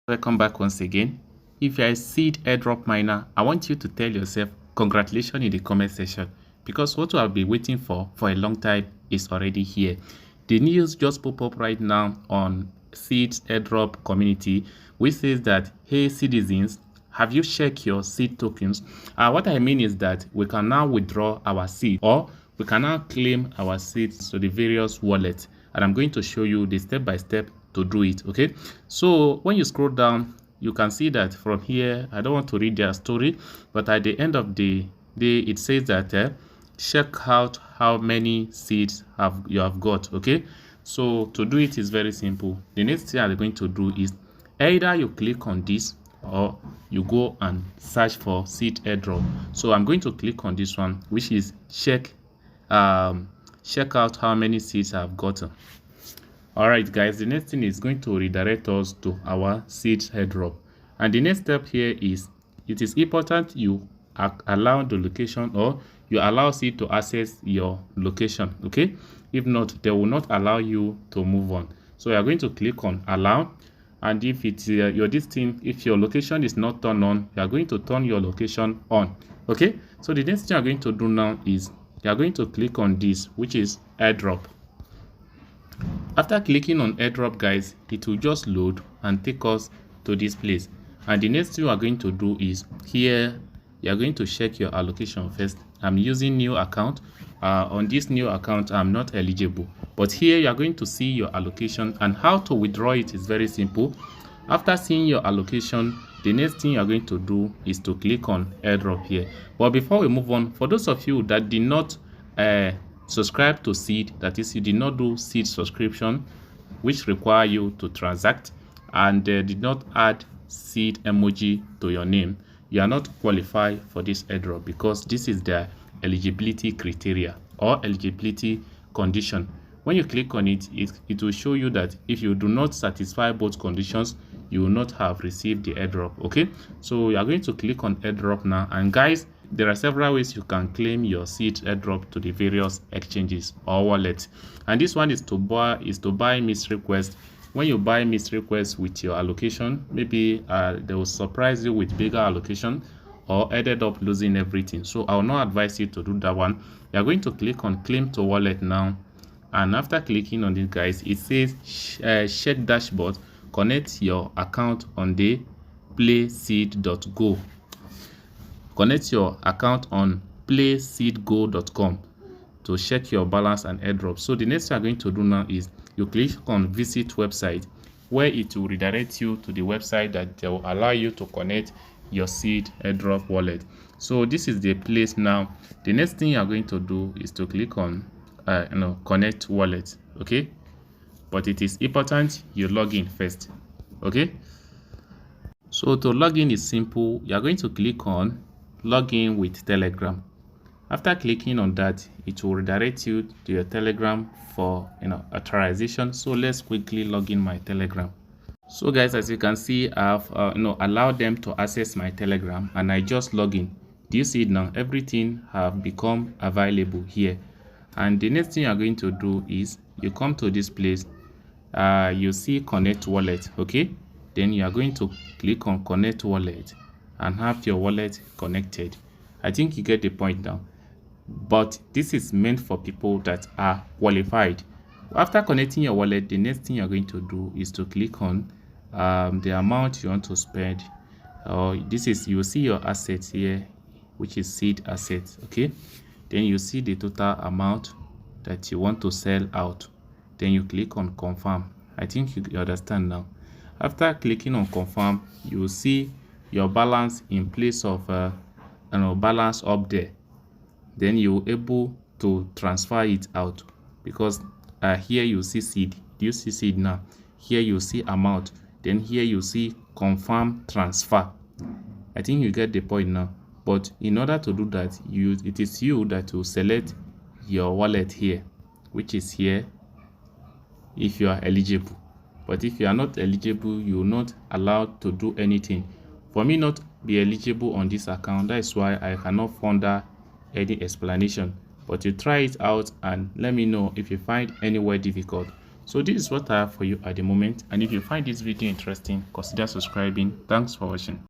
Welcome back once again. If you're a seed airdrop miner, I want you to tell yourself congratulations in the comment section, because what you have been waiting for a long time is already here. The news just pop up right now on seed airdrop community, which says that, hey citizens, have you checked your seed tokens? What I mean is that we can now withdraw our seed, or we can now claim our seeds to the various wallets, and I'm going to show you the step-by-step to do it. Okay, so when you scroll down, you can see that from here, I don't want to read their story, but at the end of the day, it says that check out how many seeds you have got. Okay, so to do it is very simple. The next thing I'm going to do is either you click on this or you go and search for seed airdrop. So I'm going to click on this one, which is check out how many seeds I've gotten. All right, guys, the next thing is going to redirect us to our seed airdrop. And the next step here is, it is important you allow the location, or you allow seed to access your location. Okay, if not, they will not allow you to move on. So you are going to click on allow, and if it's if your location is not turned on, you are going to turn your location on. Okay, so the next thing you are going to do now is you are going to click on this, which is airdrop. After clicking on airdrop, guys, it will just load and take us to this place. And the next thing you are going to do is, here you are going to check your allocation first. I'm using new account. On this new account, I'm not eligible, but here you are going to see your allocation, and how to withdraw it is very simple. After seeing your allocation, the next thing you are going to do is to click on airdrop here. But before we move on, for those of you that did not subscribe to seed, that is, you did not do seed subscription, which require you to transact, and did not add seed emoji to your name, you are not qualified for this airdrop, because this is the eligibility criteria or eligibility condition. When you click on it, it will show you that if you do not satisfy both conditions, you will not have received the airdrop. Okay, so you are going to click on airdrop now, and guys, there are several ways you can claim your seed airdrop to the various exchanges or wallets. And this one is to buy miss request. When you buy miss request with your allocation, maybe they will surprise you with bigger allocation, or ended up losing everything. So I will not advise you to do that one. You are going to click on claim to wallet now, and after clicking on it, guys, it says check dashboard, connect your account on the playseed.go. Connect your account on playseedgo.com to check your balance and airdrop. So the next thing you're going to do now is you click on visit website, where it will redirect you to the website that will allow you to connect your seed airdrop wallet. So this is the place now. The next thing you're going to do is to click on connect wallet. Okay, but it is important you log in first. Okay, so to log in is simple. You're going to click on login with Telegram. After clicking on that, it will redirect you to your Telegram for authorization. So let's quickly log in my Telegram. So guys, as you can see, I've allowed them to access my Telegram, and I just log in. Do you see it now? Everything have become available here. And the next thing you're going to do is you come to this place, you see connect wallet. Okay, then you are going to click on connect wallet and have your wallet connected. I think you get the point now, but this is meant for people that are qualified. After connecting your wallet, the next thing you're going to do is to click on the amount you want to spend. You see your assets here, which is seed assets. Okay, then you see the total amount that you want to sell out. Then you click on confirm. I think you understand now. After clicking on confirm, you will see your balance in place of balance up there. Then you're able to transfer it out, because here you see seed. Do you see seed now? Here you see amount, then here you see confirm transfer. I think you get the point now. But in order to do that, it is you that will select your wallet here, which is here, if you are eligible. But if you are not eligible, you are not allowed to do anything. For me not be eligible on this account, that is why I cannot further any explanation. But you try it out and let me know if you find anywhere difficult. So this is what I have for you at the moment, and if you find this video interesting, consider subscribing. Thanks for watching.